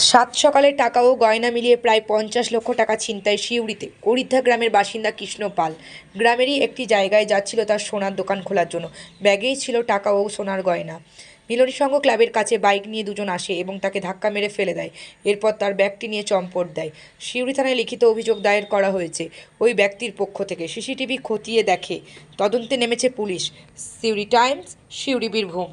সাত সকালে টাকা ও গয়না মিলিয়ে প্রায় 50 লক্ষ টাকা ছিনতাই সিউড়িতে। করিদ্ধা গ্রামের বাসিন্দা কৃষ্ণ পাল গ্রামেরই একটি জায়গায় যাচ্ছিল তার সোনার দোকান খোলার জন্য। ব্যাগেই ছিল টাকা ও সোনার গয়না। মিলনী সংঘ ক্লাবের কাছে বাইক নিয়ে দুজন আসে এবং তাকে ধাক্কা মেরে ফেলে দেয়। এরপর তার ব্যাগটি নিয়ে চম্পট দেয়। সিউড়ি থানায় লিখিত অভিযোগ দায়ের করা হয়েছে ওই ব্যক্তির পক্ষ থেকে। সিসিটিভি খতিয়ে দেখে তদন্তে নেমেছে পুলিশ। সিউড়ি টাইমস, সিউড়ি, বীরভূম।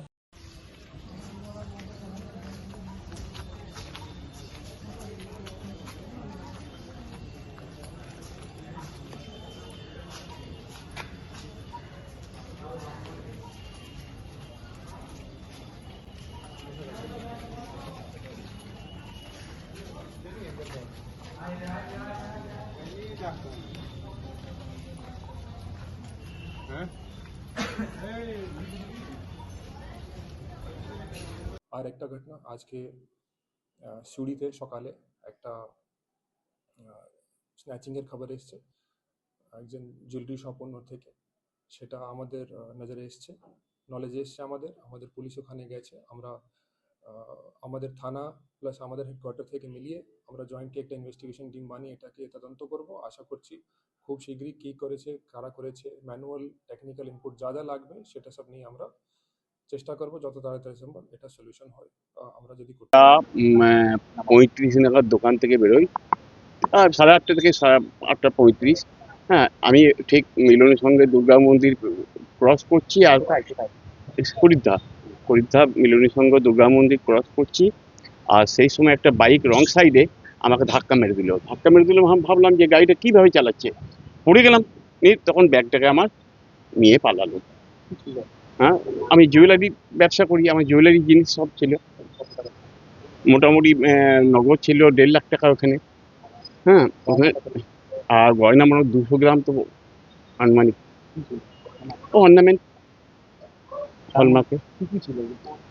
আর একটা ঘটনা আজকে সিউড়িতে সকালে একটা স্ন্যাচিংয়ের খবর এসছে একজন জুয়েলারি শপ ওনার থেকে। সেটা আমাদের নজরে এসছে, নলেজে এসছে। আমাদের পুলিশ ওখানে গেছে। আমরা আমাদের থানা প্লাস আমাদের হেডকোয়ার্টার থেকে মিলিয়ে আমরা জয়েন্টলি একটা ইনভেস্টিগেশন টিম বানিয়ে এটাকে তদন্ত করব। আশা করছি খুব শীঘ্রই কী করেছে, কারা করেছে, ম্যানুয়াল টেকনিক্যাল ইনপুট যা যা লাগবে সেটা সব নিয়ে আমরা চেষ্টা করবো যত তাড়াতাড়ি সম্ভব এটা সলিউশন হয়। আমরা যদি 35 নাগাদ দোকান থেকে বেরোই, আর 8:30 থেকে 8:35। হ্যাঁ, আমি ঠিক মিলনের সঙ্গে দুর্গা মন্দির ক্রস করছি, আর হরিদ্বার মিলনের সঙ্গে দুর্গা মন্দির ক্রস করছি। আর সেই সময় একটা বাইক রং সাইডে আমাকে ধাক্কা মেরে দিল। ভাবলাম যে গাড়িটা কিভাবে চালাচ্ছে, পড়ে গেলাম। তখন ব্যাগটাকে আমার নিয়ে পালালো। হ্যাঁ, আমি জুয়েলারি ব্যবসা করি, আমার জুয়েলারি জিনিস সব ছিল। মোটামুটি নগদ ছিল 1.5 লাখ টাকা ওখানে। হ্যাঁ, ওখানে আর গয়না মনে 200 গ্রাম তো আনুমানিক। ও অর্নামেন্ট হলমার্কে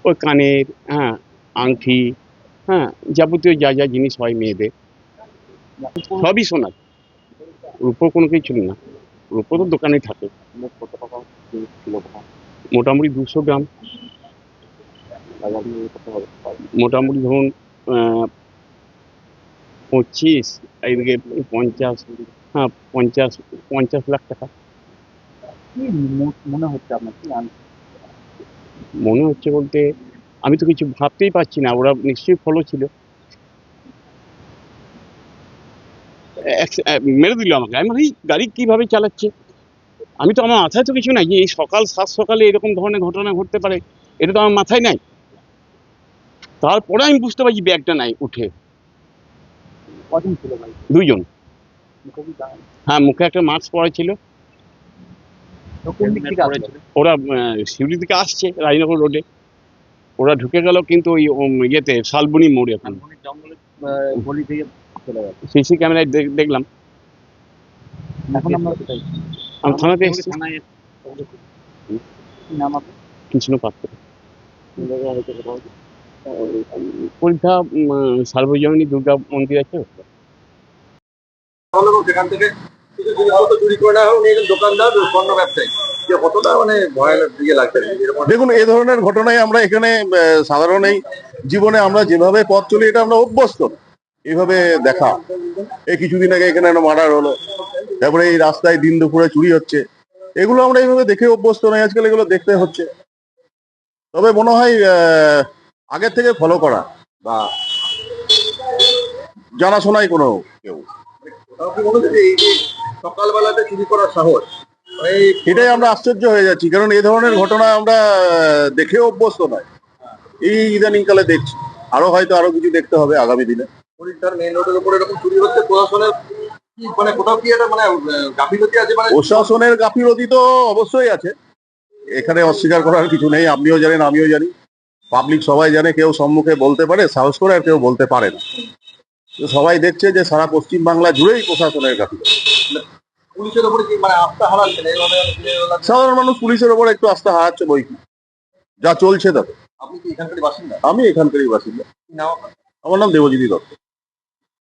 ওই কানের, হ্যাঁ, আংটি, হ্যাঁ, যাবতীয় যা যা জিনিস হয় মেয়েদের সবই সোনার। রূপো কোনো কিছু ছিল না, রূপো তো দোকানে থাকে। মোটামুটি 200 গ্রাম, মোটামুটি ধরুন 25, এইদিকে 50, হ্যাঁ 50 লাখ টাকা। মনে হচ্ছে আপনার কি মনে হচ্ছে বলতে আমি তো কিছু ভাবতেই পারছি না। ওরা নিশ্চয়ই ফলো ছিল। মেরে দিল আমাকে। আমি ভাই গাড়ি কিভাবে চালাচ্ছে, আমি তো আমার মাথায় তো কিছু নাই যে এই সকাল 7 সকালে এরকম ধরনের ঘটনা ঘটতে পারে, এটা তো আমার মাথায় নাই। তারপরে আমি বুঝতে পারছি ব্যাগটা নাই উঠে। কজন ছিল ভাই? 2 জন। হ্যাঁ, মুখে একটা মাস্ক পরা ছিল। ওরা শিউড়ি থেকে আসছে রাজনগর রোডে। ওরা ঢুকে গেল কিন্তু ওই ইয়েতে শালবনি মোড়ে এখন গলি থেকে চলে গেল। সিসি ক্যামেরায় দেখলাম। এখন আমরা কোথায়? আমি থানাতে এসেছি। নাম আপনার? কৃষ্ণ পাত্র। পরীক্ষা সার্বজনীন দুর্গা মন্দির আছে। সেখান থেকে কিছু জিনিসপত্র চুরি করে নেওয়া হোক, নিয়ে দোকানদার পণ্য ব্যবসায়ী যে কতটা মানে ভয়ানক দিকে লাগছে। দেখুন, এই ধরনের ঘটনায় আমরা এখানে সাধারণ এই জীবনে আমরা যেভাবে পথ চলি এটা আমরা অভ্যস্ত। এইভাবে দেখা এই কিছুদিন আগে এখানে একটা মার্ডার হলো, তারপরে এই রাস্তায় দিন দুপুরে চুরি হচ্ছে, এগুলো আমরা এইভাবে দেখে অভ্যস্ত নয়। আজকাল এগুলো দেখতে হচ্ছে। তবে মনে হয় আগের থেকে ফলো করা বা জানাশোনায় কোনো কেউ, এই যে সকালবেলাতে চুরি করার সাহস, এটাই আমরা আশ্চর্য হয়ে যাচ্ছি। কারণ এই ধরনের ঘটনা আমরা দেখে অভ্যস্ত নয়, এই ইদানিং কালে দেখছি। আরো কিছু দেখতে হবে আগামী দিনে। পরীক্ষার মেইন রোডের উপর এরকম চুরি হচ্ছে, প্রশাসনের কি মানে কোথাও কি এটা মানে গাফিলতি আছে? মানে প্রশাসনের গাফিলতি তো অবশ্যই আছে, এখানে অস্বীকার করার কিছু নেই। আপনিও জানেন, আমিও জানি, পাবলিক সবাই জানে। কেউ সম্মুখে বলতে পারে সাহস করে, আর কেউ বলতে পারে না। তো সবাই দেখছে যে সারা পশ্চিম বাংলা জুড়েই প্রশাসনের গাফিলতি। পুলিশের উপরে কি মানে আস্থা হারাচ্ছেন এইভাবে? সাধারণ মানুষ পুলিশের উপর একটু আস্থা হারাচ্ছে বই কি, যা চলছে তাতে। আপনি কি এখানকারই বাসিন্দা? আমি এখানকারই বাসিন্দা। কি নাম আপনার? আমার নাম দেবজিৎ দত্ত।